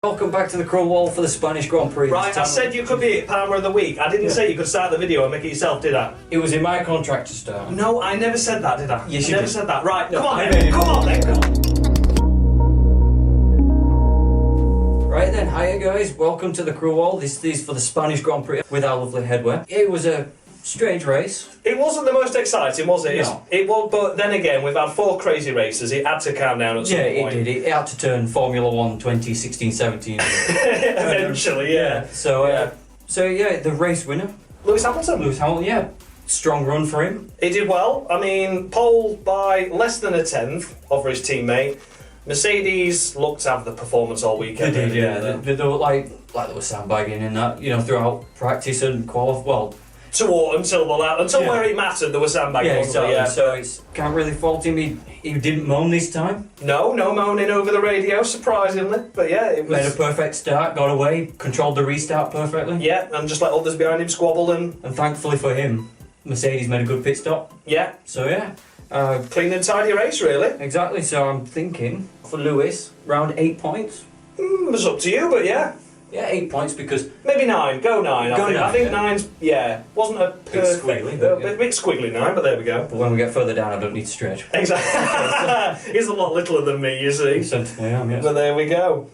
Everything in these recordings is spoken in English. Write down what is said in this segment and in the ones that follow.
Welcome back to the Cruel Wall for the Spanish Grand Prix. Right, I said you could be Palmer of the Week. I didn't say you could start the video and make it yourself, did I? It was in my contract to start. No, I never said that, did I? Yes, I you never did. said that. Right, No, come on I then. made it. Come on then. Come on. Right then, hiya guys, welcome to the Cruel Wall. This is for the Spanish Grand Prix with our lovely headwear. It was a strange race. It wasn't the most exciting, was it? No. It was, but then again, we've had 4 crazy races. It had to calm down at some Yeah, point. it did. It had to turn Formula 1 2016-17. Eventually, yeah. So yeah, the race winner, Lewis Hamilton. Lewis Hamilton, yeah. Strong run for him. He did well. I mean, pole by less than a tenth over his teammate. Mercedes looked to have the performance all weekend. They did, really, yeah. didn't they? They were like they were sandbagging in that, throughout practice and qualify. Well, Until where it mattered, there was sandbagging. yeah, wasn't there? exactly. So it's can't really fault him. He didn't moan this time. No moaning over the radio, surprisingly. But yeah, it was. Made a perfect start, got away, controlled the restart perfectly. Yeah, and just let others behind him squabble and. And thankfully for him, Mercedes made a good pit stop. Yeah. So yeah. Clean and tidy race, really. Exactly. So I'm thinking for Lewis, round 8 points. It was up to you, but yeah. Yeah, 8 points because Maybe 9. Go 9. I think yeah. 9's wasn't a perfect, squiggly, but yeah. a bit squiggly 9, but there we go. but when we get further down, I don't need to stretch. Exactly. He's a lot littler than me, you see. Certainly am, yes. But there we go.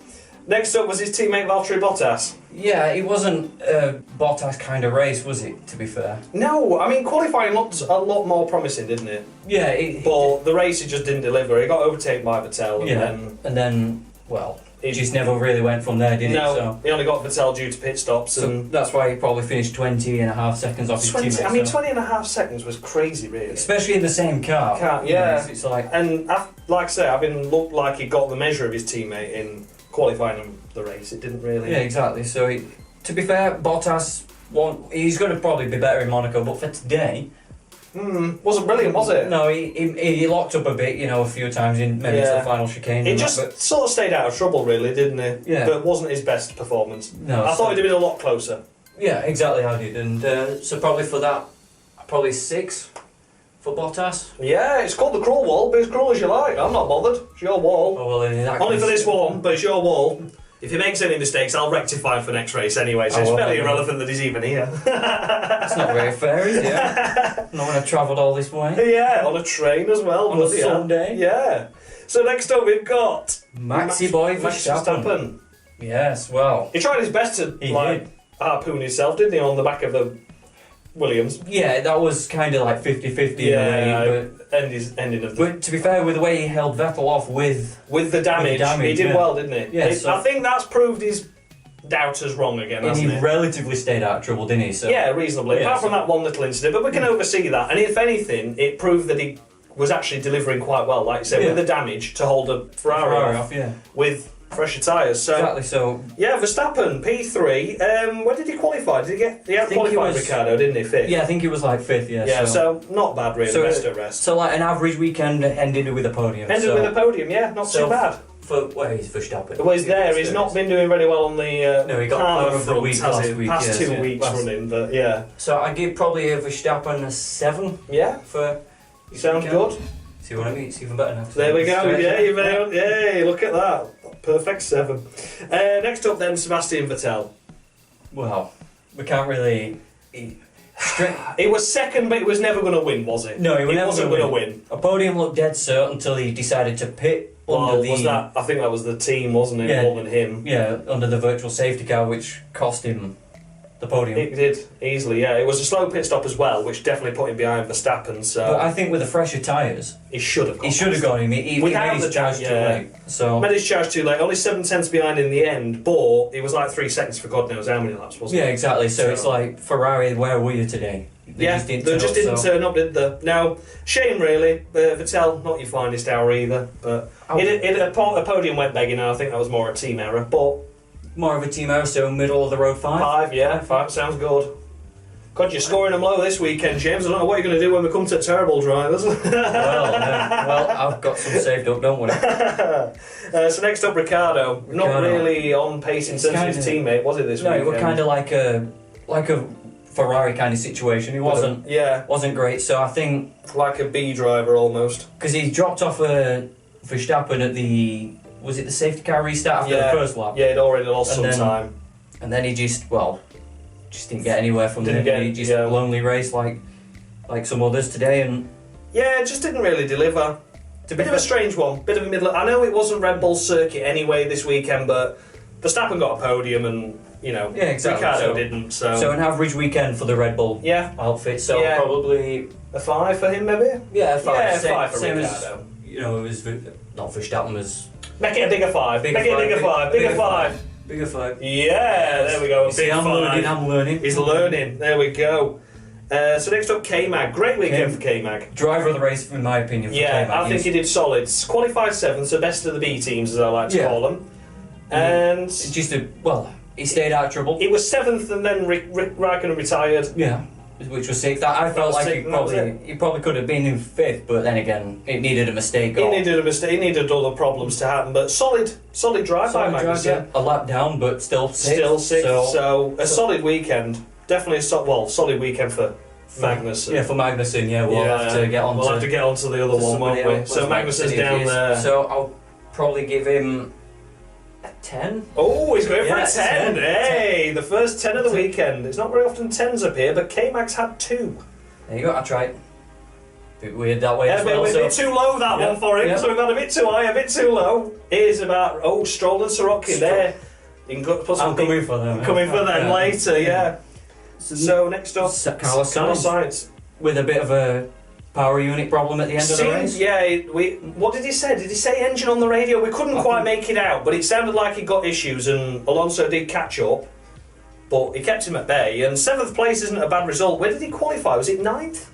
Next up was his teammate Valtteri Bottas. Yeah, it wasn't a Bottas kind of race, was it? To be fair. No, I mean qualifying looked a lot more promising, didn't it? Yeah, But the race he just didn't deliver. He got overtaken by Vettel, and then well, it just never really went from there, did it? No, So, he only got Vettel due to pit stops. And that's why he probably finished 20.5 seconds off his 20, teammate. I mean, so. 20.5 seconds was crazy, really. Especially in the same car. Yeah. It's like... And like I say, having looked like he got the measure of his teammate in qualifying the race, it didn't really. Yeah, exactly. So, to be fair, Bottas, he's going to probably be better in Monaco, but for today... Wasn't brilliant, was it? No, he locked up a bit, a few times in maybe to the final chicane. He just sort of stayed out of trouble, really, didn't he? Yeah. But it wasn't his best performance. No, I thought he'd have been a lot closer. Yeah, exactly, I did. And so probably for that, probably 6 for Bottas. Yeah, it's called the Cruel Wall, be as cruel as you like. I'm not bothered. It's your wall. Oh, well, in that Only case, for this one, but it's your wall. If he makes any mistakes, I'll rectify for next race anyway, so Oh, it's well, fairly yeah. irrelevant that he's even here. That's not very fair, is it? Not when I travelled all this way. Yeah, on a train as well. On a bloody hell. Sunday. Yeah. So next up we've got... Maxi boy Max Verstappen. Verstappen. Yes, well. He tried his best to He did. harpoon himself, didn't he, on the back of the Williams? Yeah, that was kind of like 50-50 in a way. Ending of the... But to be fair, with the way he held Vettel off with the damage, he did yeah. well, didn't he? Yeah, so- I think that's proved his doubters wrong again, and hasn't he it? relatively stayed out of trouble, didn't he? So. Yeah, reasonably. Yeah, Apart so- from that one little incident, but we can oversee that. And if anything, it proved that he was actually delivering quite well, like you said, with the damage to hold a Ferrari off yeah. with fresher tyres. So Exactly, so... yeah, Verstappen, P3. Where did he qualify? Did he get? He qualified Ricciardo, didn't he? 5th. Yeah, I think he was like 5th, yeah. Yeah, so not bad really. Rest at rest. So like an average weekend ended with a podium. Ended with a podium, yeah, not too bad. Where he's Verstappen. Well, he's there. He's not been doing very well on the no, he got Karma player of the front, week has last he? week. Past yes, 2 yeah, weeks last- running, but yeah. So I give probably a Verstappen a 7 Yeah, for... sounds good. See what I mean? It's even better now. There we go. Yeah, look at that. Perfect 7. Next up then, Sebastian Vettel. Well, we can't really... It was second, but it was never going to win, was it? No, he wasn't going to win. A podium looked dead certain until he decided to pit under Well, the... was that? I think that was the team, wasn't it? Yeah. More than him. Yeah, under the virtual safety car, which cost him the podium. It did easily. Yeah, it was a slow pit stop as well, which definitely put him behind Verstappen. So But I think with the fresher tyres, he should have. he should have got him. He Without made the his charge too late. So made his charge too late. Only 7 tenths behind in the end, but it was like 3 seconds for God knows how many laps, wasn't it? yeah, exactly. So it's like Ferrari, where were you today? They just didn't turn up, did they? Now, shame really. Vettel, not your finest hour either. But a podium went begging, and I think that was more a team error. But more of a team error, so middle of the road 5. 5 sounds good. God, you're scoring them low this weekend, James. I don't know what you're going to do when we come to terrible drivers. Well, I've got some saved up, don't worry. So next up, Ricciardo. Not really on pace in terms of his teammate, was it this weekend? No, it was kind of like a Ferrari kind of situation. He wasn't great. So I think like a B driver almost, because he dropped off Verstappen at the was it the safety car restart after the first lap? Yeah, he'd already lost some time. And then he just didn't get anywhere from there. He just lonely race like some others today, and yeah, just didn't really deliver. It's a bit of a strange one, bit of a middle. I know it wasn't Red Bull circuit anyway this weekend, but Verstappen got a podium, and Ricciardo didn't. So an average weekend for the Red Bull outfit. So probably a 5 for him, maybe. Yeah, a 5. Yeah, same, 5 for same Ricciardo. as it was not Verstappen was. Make it a bigger 5. Make it a bigger 5. Bigger 5. Bigger 5. Yeah, there we go. A big 5. I'm learning. He's learning. There we go. So next up, K-Mag. Great weekend for K-Mag. Driver of the race, in my opinion, for K-Mag. I think he did solid. Qualified 7th, so best of the B teams, as I like to call them. And he stayed out of trouble. It was 7th, and then Raikkonen retired. Yeah, which was 6th. I felt like he probably could have been in 5th, but then again, it needed a mistake. He needed other problems to happen, but solid drive by Magnussen. A lap down, but still 6th. Still 6th. So a solid weekend. Definitely a solid weekend for Magnussen. Yeah, for Magnussen. Yeah, we'll have to get on. We'll have to get onto the other one, won't we? So Magnussen's down there. So I'll probably give him a 10. Oh, he's going for a 10. Hey, the first 10 of the weekend. It's not very often 10s up here, but K-Mag's had 2. There you go. I tried. Bit weird that way as well. A bit too low that one for him. So we've had a bit too high, a bit too low. Here's about Stroll and Sirotkin there. You can put some. I'm coming for them. Coming for them later. Yeah. So next up, Carlos Sainz with a bit of a power unit problem at the end of the race. Yeah, what did he say? Did he say engine on the radio? We couldn't quite make it out, but it sounded like he got issues, and Alonso did catch up, but he kept him at bay. And 7th place isn't a bad result. Where did he qualify? Was it 9th?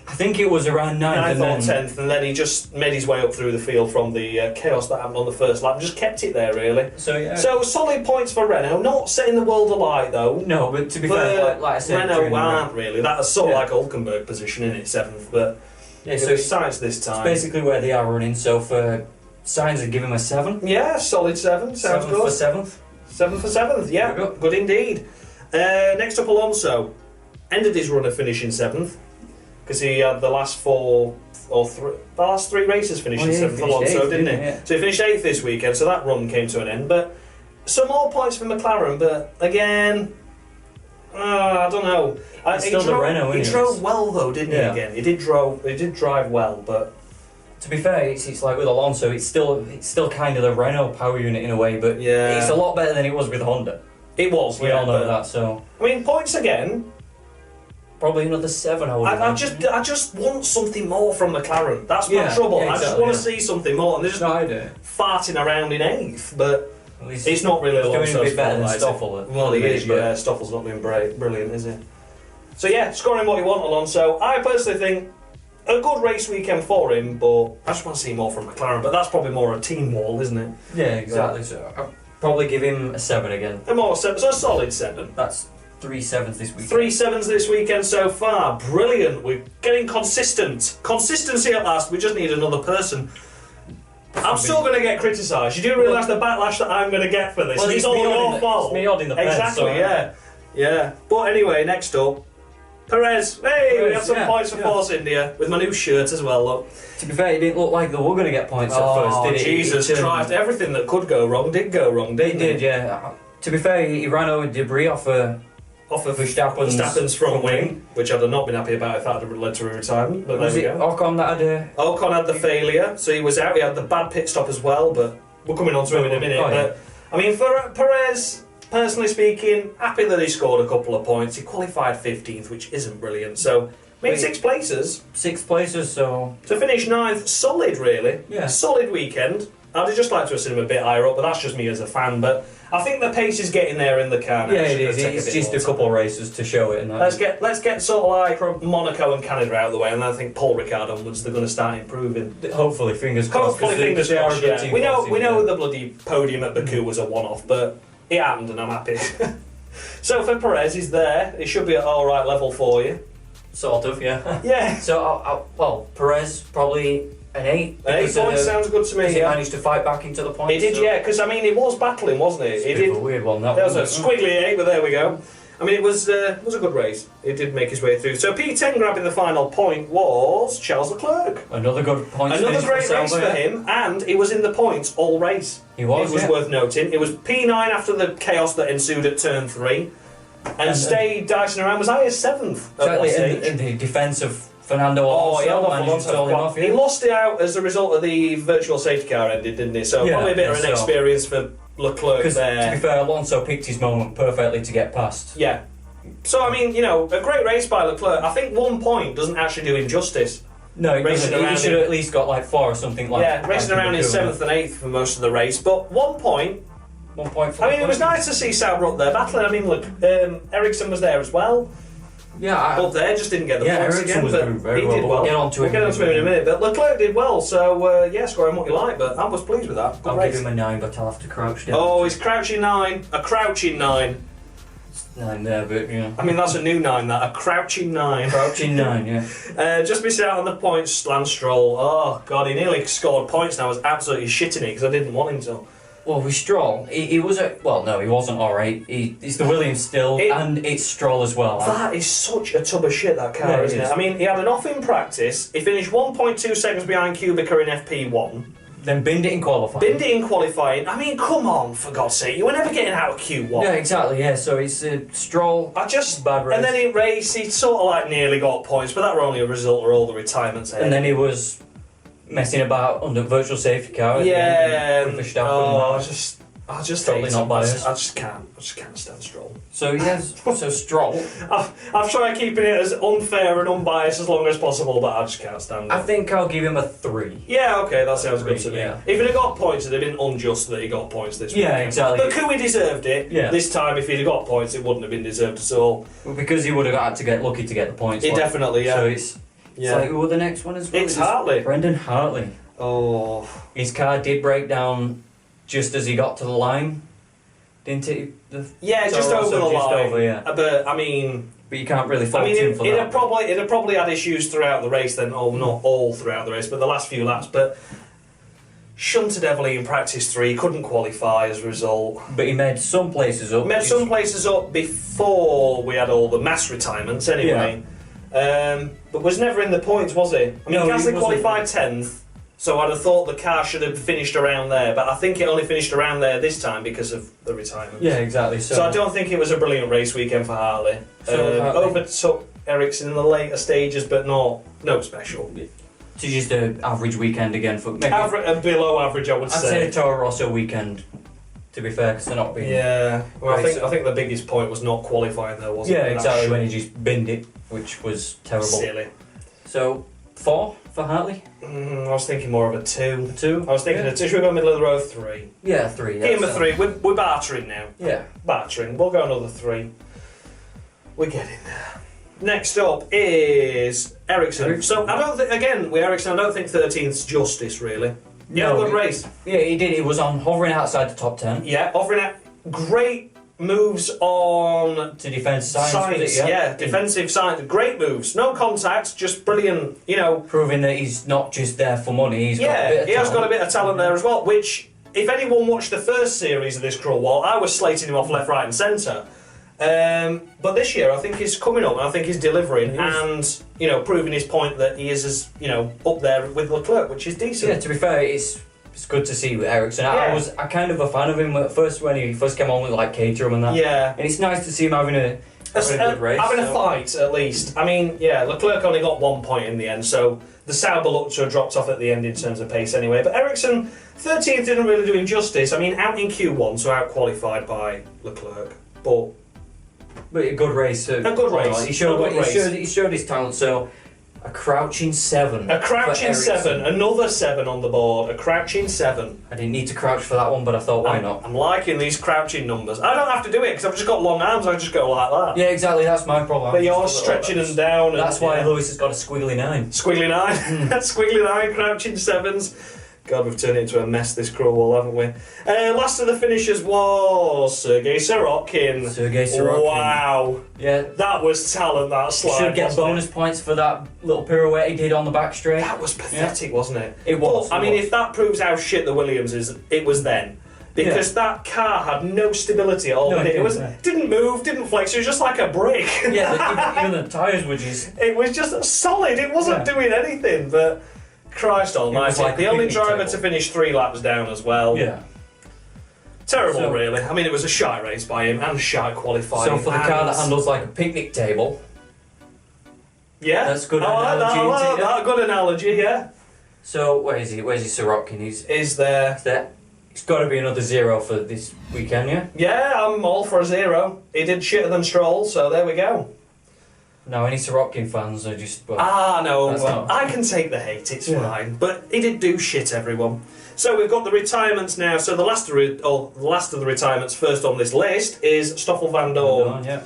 I think it was around 9th or 10th, and then he just made his way up through the field from the chaos that happened on the first lap and just kept it there, really. So solid points for Renault. Not setting the world alight, though. No, but to be fair, like I said, Renault aren't really. That's sort of like a Hulkenberg position, isn't it, 7th? But so Sainz this time. It's basically where they are running. So for Sainz, I'd give him a 7. Yeah, solid 7. Sounds good. 7th. 7th for 7th, yeah. Good indeed. Next up, Alonso. Ended his run of finishing 7th. Because he had the last 3 races finished in 7th, Alonso, didn't he? Yeah. So he finished 8th this weekend, so that run came to an end. But some more points for McLaren, but again, I don't know. He drove well though, didn't he? Again, he did drive well, but to be fair, it's like with Alonso, it's still kind of the Renault power unit in a way, but it's a lot better than it was with Honda. It was. We all know that. So I mean, points again. Probably another 7. I just want something more from McLaren. That's my trouble. I just want to see something more, and they're just farting around in 8th. But it's not really Alonso's doing a bit better than fault, Stoffel. Well, he is. Yeah, Stoffel's not been brilliant, is he? So yeah, scoring what you want, Alonso. I personally think a good race weekend for him, but I just want to see more from McLaren. But that's probably more a team wall, isn't it? Yeah, exactly. So I'll probably give him a 7 again. So a solid 7. That's 3 7s this weekend. 3 7s this weekend so far. Brilliant. We're getting consistent. Consistency at last. We just need another person. I'm still going to get criticised. You do realise the backlash that I'm going to get for this. Well, it's all your fault. It's me odd in the fence. Exactly, yeah. But anyway, next up, Perez. Hey, we have some points for Force India with my new shirt as well. Look. To be fair, it didn't look like they were going to get points at first, did it? Jesus Christ! Everything that could go wrong did go wrong, didn't it? It did, yeah. To be fair, he ran over debris off of Verstappen's front wing, which I'd have not been happy about if that had led to a retirement. But was it Ocon that had Ocon had the failure, so he was out. He had the bad pit stop as well, but we're coming on to him in a minute. But I mean, for Perez, personally speaking, happy that he scored a couple of points. He qualified 15th, which isn't brilliant. So, I mean, 6 places. 6 places, so... To finish 9th, solid, really. Yeah. Solid weekend. I'd just like to have seen him a bit higher up, but that's just me as a fan. But I think the pace is getting there in the car now. Yeah, it is. It's just a couple of races to show it. And let's get sort of like Monaco and Canada out of the way, and I think Paul Ricard onwards they're going to start improving. Hopefully, fingers crossed. Hopefully, fingers crossed. Yeah. We know the bloody podium at Baku was a one-off, but it happened, and I'm happy. So for Perez, he's there. It should be at all right level for you. Sort of, yeah. Yeah. So Perez probably. An 8. An 8 points sounds good to me. He managed to fight back into the points. He did, yeah, because I mean, he was battling, wasn't he? It's a bit of a weird one. That was a squiggly 8, but there we go. I mean, it was a good race. It did make his way through. So P10 grabbing the final point was Charles Leclerc. Another good point. Another great race for him, and he was in the points all race. He was. It was worth noting. It was P9 after the chaos that ensued at turn 3, and stayed dicing around. Was I his 7th? Exactly. In the defence of Fernando Alonso. He lost it out as a result of the virtual safety car ended, didn't he? So probably a bit of an experience for Leclerc there. To be fair, Alonso picked his moment perfectly to get past. Yeah. So, I mean, you know, a great race by Leclerc. I think 1 point doesn't actually do him justice. No, he should have at least got like 4 or something like that. Yeah, racing around in 7th and 8th for most of the race. But 1 point. 1 point for I mean, it was nice to see Sauber up there battling. I mean, look, Ericsson was there as well. Yeah, up there, just didn't get the points again. Was doing very well. Did well. We'll get on to him in a minute. But Leclerc did well, so yeah, score him what you like. But I was pleased with that. I'll give him a 9, but I'll have to crouch down. Oh, he's crouching 9. A crouching 9. 9 there, but yeah. I mean, that's a new 9. That a crouching 9. Crouching 9, yeah. Just missing out on the points, Lance Stroll. Oh god, he nearly scored points. And I was absolutely shitting it because I didn't want him to. Well, with Stroll, he was no, he wasn't alright. He's the Williams still, and it's Stroll as well. That is such a tub of shit, that car, isn't it? I mean, he had an off in practice. He finished 1.2 seconds behind Kubica in FP1. Then binned it in qualifying. I mean, come on, for God's sake, you were never getting out of Q1. Yeah, exactly. Yeah, so it's Stroll. Bad race. And then in race, he sort of like nearly got points, but that were only a result of all the retirements ahead. And then he was messing about under virtual safety car. Yeah. With Verstappen. Oh, I just totally not biased. I just can't stand Stroll. So yes, so Stroll. I've tried keeping it as unfair and unbiased as long as possible, but I just can't stand it. I think I'll give him a 3. Yeah, okay, that sounds good to me. Yeah. If he'd have got points, it'd have been unjust that he got points this week. Yeah, exactly. But Kui deserved it. Yeah. This time, if he'd have got points, it wouldn't have been deserved at all. Well, because he would have had to get lucky to get the points. Definitely, yeah. So it's like, who the next one as well? It's Hartley. Brendan Hartley. Oh. His car did break down just as he got to the line, didn't it? Just over the line. Over, yeah. But I mean, you can't really fault him for that. It'd have probably had issues throughout the race then. Oh, not all throughout the race, but the last few laps. But shunted heavily in practice 3, couldn't qualify as a result. But he made some places up. Before we had all the mass retirements, anyway. Yeah. But was never in the points, was he? I mean, Gasly qualified 10th. So I'd have thought the car should have finished around there, but I think it only finished around there this time because of the retirement. Yeah, exactly. So I don't think it was a brilliant race weekend for Hartley. Overtook Ericsson in the later stages, but no special. It's just an average weekend again for maybe below average, I would say. I'd say Toro Rosso weekend. To be fair, because they're not being. Yeah. Well, I think the biggest point was not qualifying there, wasn't it? Yeah, exactly. When he just binned it, which was terrible. Silly. So 4 for Hartley. I was thinking more of a 2. A 2? I was thinking a 2. Should we go middle of the road? 3. Yeah, 3. Give him a 3. We're bartering now. Yeah. Bartering. We'll go another 3. We're getting there. Next up is Ericsson. So I don't think, again, with Ericsson, I don't think 13th's justice, really. Yeah, good race. Yeah, he did. He was hovering outside the top 10. Yeah, hovering out. Great moves on to defend SAINZ. Yeah, defensive SAINZ. Great moves. No contact, just brilliant. Proving that he's not just there for money. He has got a bit of talent there as well. Which, if anyone watched the first series of this Cruel Wall, I was slating him off left, right, and centre. But this year, I think he's coming up, and I think he's delivering, and proving his point that he is as up there with Leclerc, which is decent. Yeah, to be fair, it's good to see with Ericsson. I was kind of a fan of him at first when he first came on with like Caterham and that. Yeah, and it's nice to see him having a good race. Having a fight at least. I mean, yeah, Leclerc only got 1 point in the end, so the Sauber looked to have dropped off at the end in terms of pace anyway. But Ericsson, 13th didn't really do him justice. I mean, out in Q1, so out qualified by Leclerc, but a good race. A good race. He showed his talent. So a crouching 7. A crouching 7. Another 7 on the board. A crouching 7. I didn't need to crouch for that one, but I thought, why not? I'm liking these crouching numbers. I don't have to do it because I've just got long arms. I just go like that. Yeah, exactly. That's my problem. But you're stretching them down. That's why Lewis has got a squiggly 9. Squiggly 9. Squiggly 9. Crouching 7s. God, we've turned it into a mess, this Cruel Wall, haven't we? Last of the finishers was Sergei Sorokin. Wow. Yeah. That was talent, that slide. Should get bonus points for that little pirouette he did on the back straight. That was pathetic, wasn't it? It was. But, I mean, if that proves how shit the Williams is, it was then. Because that car had no stability at all. It didn't move, didn't flex, it was just like a brick. Yeah, even the tyres were just... It was just solid, it wasn't doing anything, but Christ almighty. The only driver to finish 3 laps down as well. Yeah. Terrible, really. I mean, it was a shite race by him and shite qualifying. So for the car that handles like a picnic table... Yeah. That's good analogy. I like that. Good analogy, yeah. So, where is he? Where's he Sirotkin? He's there. He's there. It's got to be another 0 for this weekend, yeah? Yeah, I'm all for a 0. He did shitter than Stroll, so there we go. No, any Sirotkin fans are just... Well, no, I can take the hate, it's fine. But he did do shit, everyone. So we've got the retirements now. So the last of the retirements first on this list is Stoffel Van Dorn. Yeah.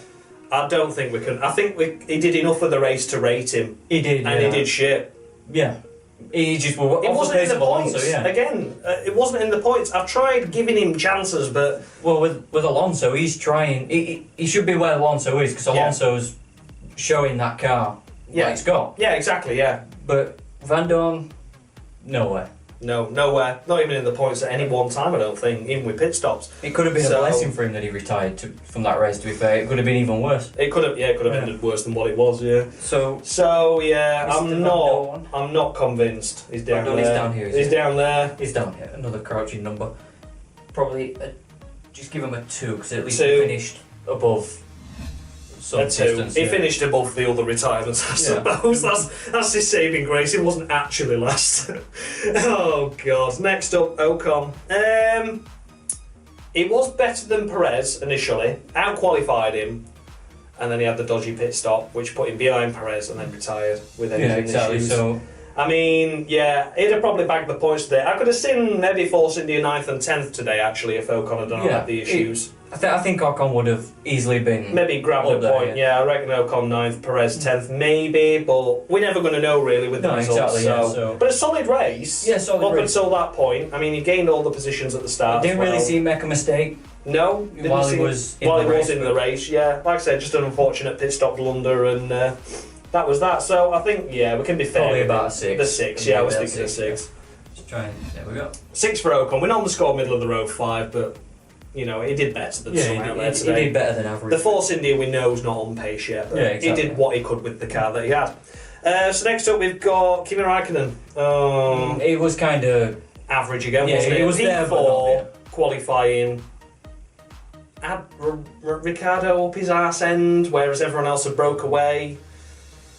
I don't think we can... I think he did enough of the race to rate him. He did, And he did shit. Yeah. He just... It wasn't in the points. Again, it wasn't in the points. I've tried giving him chances, but... Well, with Alonso, he's trying... He should be where Alonso is, because Alonso's showing that car what it's got. Yeah, exactly, yeah. But Van Dorn, nowhere. No, nowhere. Not even in the points at any one time, I don't think, even with pit stops. It could have been a blessing for him that he retired from that race, to be fair. It could have been even worse. It could have ended worse than what it was, yeah. So yeah, I'm not convinced. He's down there. He's down here. He's down there. He's down here. Another crouching number. Probably, just give him a 2, because at least he finished above some distance. He finished above the other retirements, I suppose. That's his saving grace. He wasn't actually last. Oh God. Next up, Ocon. It was better than Perez initially. Out-qualified him, and then he had the dodgy pit stop, which put him behind Perez and then retired with engine issues. So, I mean, yeah, he'd have probably bagged the points today. I could have seen maybe Force India 9th and 10th today, actually, if Ocon had not had the issues. I think Ocon would have easily been... Maybe grabbed a point, I reckon Ocon 9th, Perez 10th, maybe, but we're never going to know, really, with the results. Exactly, But a solid race. Yeah, solid race. Up until that point. I mean, he gained all the positions at the start. Didn't really see him make a mistake. No, while he was in the race, yeah. Like I said, just an unfortunate pit stop blunder, and that was that. So I think, we can be fair. Probably about a 6. The 6, I was thinking a 6. Just try and, there we go. 6 for Ocon. We're not on the score middle of the road 5, but he did better than some out there today. He did better than average. The Force India we know is not on pace yet, but he did what he could with the car that he had. So next up we've got Kimi Raikkonen. It was kind of average again, wasn't it? It was there for qualifying. Had Ricciardo up his arse end, whereas everyone else had broke away.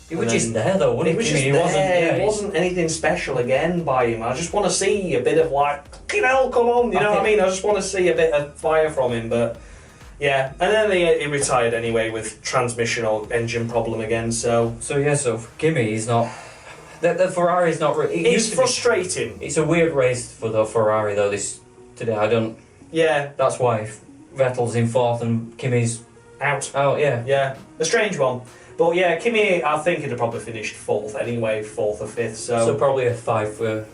He was just there though, wasn't he? He was just there. It wasn't anything special again by him. I just want to see a bit of come on, you know what I mean? I just want to see a bit of fire from him, but yeah. And then he retired anyway with transmission or engine problem again, so Kimi, he's not... The Ferrari's not... It's frustrating. It's a weird race for the Ferrari though, today. I don't... Yeah. That's why Vettel's in 4th and Kimi's out. Oh, yeah. Yeah. A strange one. But yeah, Kimi, I think he'd have probably finished 4th anyway, 4th or 5th. So probably a 5 for...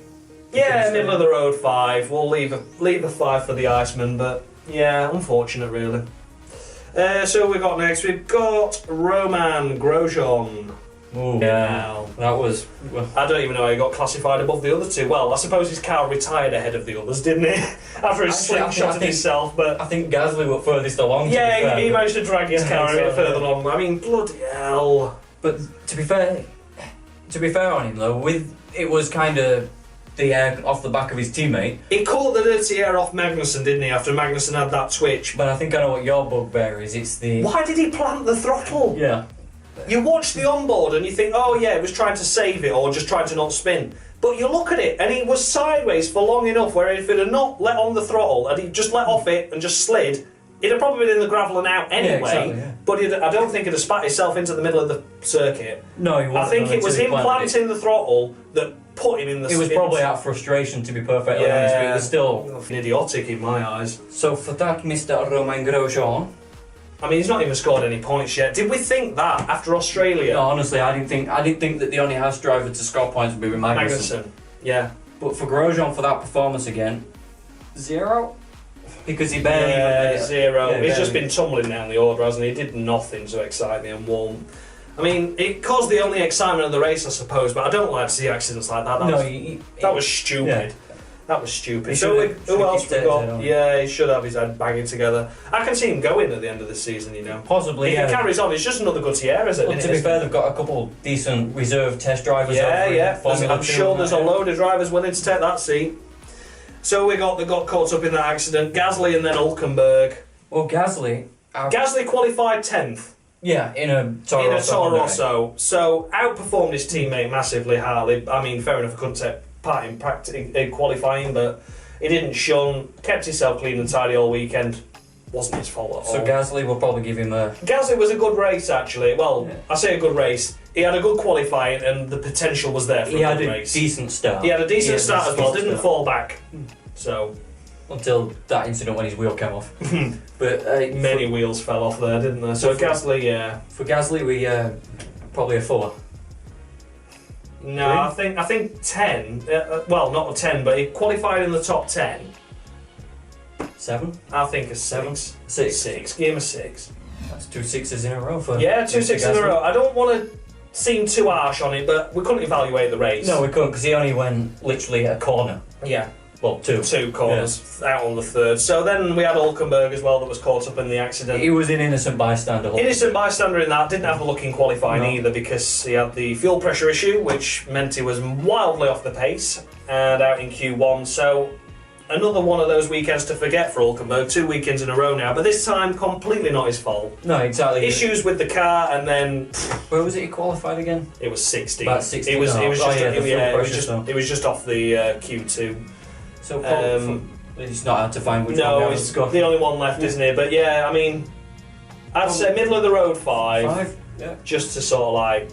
Yeah, middle of the road 5. We'll leave a 5 for the Iceman, but yeah, unfortunate really. So we've got next, we've got Roman Grosjean. Ooh, yeah, that was... I don't even know how he got classified above the other two. Well, I suppose his car retired ahead of the others, didn't it? After he slingshotted himself, but... I think Gasly was furthest along. Yeah, he managed to drag his car a bit further along. I mean, bloody hell. But to be fair on him though, it was kind of the air off the back of his teammate. He caught the dirty air off Magnussen, didn't he, after Magnussen had that twitch? But I think I know what your bugbear is. It's the... Why did he plant the throttle? Yeah. You watch the onboard and you think, oh yeah, it was trying to save it or just trying to not spin. But you look at it and it was sideways for long enough where if it had not let on the throttle and he just let off it and just slid, it'd have probably been in the gravel and out anyway. But I don't think it'd have spat itself into the middle of the circuit. No, he wasn't. I think it was him planting the throttle that put him in the... It was probably out of frustration, to be perfectly honest, but it was still... idiotic in my eyes. So for that, Mr. Romain Grosjean... I mean, he's not even scored any points yet. Did we think that after Australia? No, honestly, I didn't think that the only house driver to score points would be Magnussen. Yeah. But for Grosjean, for that performance again, 0? Because he barely... Yeah, 0. Yeah, he's just been tumbling down the order, hasn't he? He did nothing to excite me and won. I mean, it caused the only excitement of the race, I suppose, but I don't like to see accidents like that. That was stupid. That was stupid. So who else we got? Yeah, he should have his head banging together. I can see him going at the end of the season, you know. Possibly, if he carries on, it's just another Gutierrez. Well, to be fair, they've got a couple decent reserve test drivers. I'm sure there's a load of drivers willing to take that seat. So they got caught up in that accident. Gasly and then Hulkenberg. Well, Gasly qualified 10th. Yeah, in a Toro Rosso. So outperformed his teammate massively, Hartley. I mean, fair enough, I couldn't take part in qualifying, but he didn't shun, kept himself clean and tidy all weekend. Wasn't his fault at all. So Gasly will probably give him a... Gasly was a good race, actually. Well, yeah. I say a good race. He had a good qualifying and the potential was there for a good race. He had a decent start. He had a decent start as well, didn't fall back. So... Until that incident when his wheel came off. But many wheels fell off there, didn't there? So Gasly, yeah. For Gasly, we probably a 4. No, I think 10. Well, not a 10, but he qualified in the top 10. 7? I think a 6. 6. Give him a 6. That's 2 6s in a row for... Yeah, 2 6s in a row. I don't want to seem too harsh on it, but we couldn't evaluate the race. No, we couldn't, because he only went literally a corner. Yeah. Well, 2. 2 corners out on the 3rd. So then we had Hulkenberg as well that was caught up in the accident. He was an innocent bystander. Innocent bystander in that. Didn't have the luck in qualifying either because he had the fuel pressure issue, which meant he was wildly off the pace and out in Q1. So another one of those weekends to forget for Hulkenberg. 2 weekends in a row now, but this time completely not his fault. No, exactly. Issues with the car, and then where was it he qualified again? It was 16. About 16. It was just off the Q2. So it's not hard to find which one. No, it's the only one left, isn't it? But yeah, I mean, I'd say middle of the road 5. 5, yeah. Just to sort of like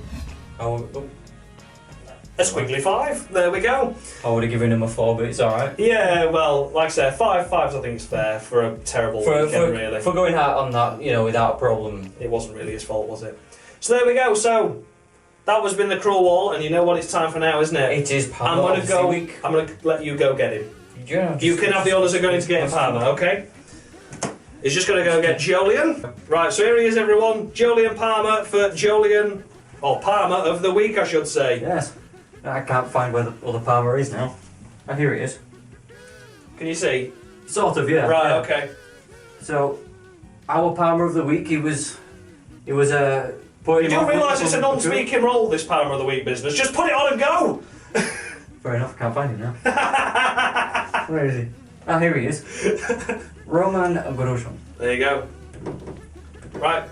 a squiggly 5. There we go. I would have given him a 4, but it's all right. Yeah, well, like I said, 5s I think is fair for a terrible weekend, really. For going out on that, you know, without a problem. It wasn't really his fault, was it? So there we go. So that was been the cruel wall, and you know what it's time for now, isn't it? It is. I'm going to let you go get him. Yeah, you can have the honours of going to get him, Palmer, okay? He's just going to go get Jolyon. Right, so here he is, everyone. Jolyon Palmer for Jolyon, or Palmer of the week, I should say. Yes. I can't find where the other Palmer is now. Oh, here he is. Can you see? Sort of, yeah. Right, yeah. okay. So, our Palmer of the week, he was You don't realise it's a non-speaking role, this Palmer of the week business. Just put it on and go! Fair enough, can't find him now. Where is he? Ah, here he is. Roman Grosjean. There you go. Right.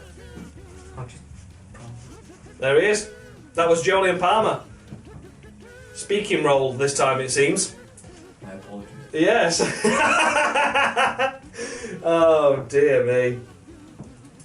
There he is. That was Jolyon Palmer. Speaking role this time, it seems. My apologies. Yes. Oh dear me.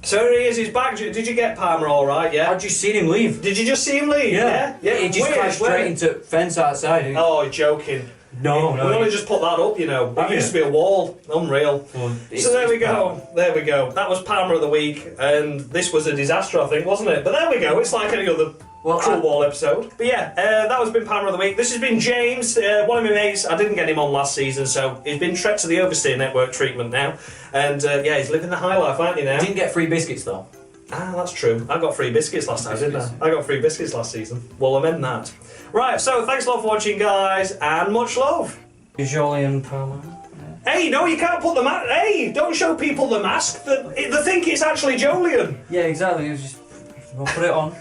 So here he is, he's back. Did you get Palmer all right, yeah? How'd you see him leave? Did you just see him leave? Yeah. He just crashed straight into fence outside. Oh, you're joking. No. We only just put that up, you know. It used to be a wall. Unreal. Well, so there we go. Palmer. There we go. That was Palmer of the week, and this was a disaster, I think, wasn't it? But there we go. It's like any other Cruel Wall episode. But yeah, that was been Palmer of the week. This has been James, one of my mates. I didn't get him on last season, so he's been trekked to the Oversteer network treatment now. And yeah, he's living the high life, aren't you now? Didn't get free biscuits though. Ah, that's true. I got free biscuits last time, didn't I? I got free biscuits last season. We'll amend that. Right, so thanks a lot for watching, guys, and much love. Jolyon Palmer. Hey, no, you can't put the mask. Hey, don't show people the mask. They think it's actually Jolyon. Yeah, exactly. It was just, we'll put it on.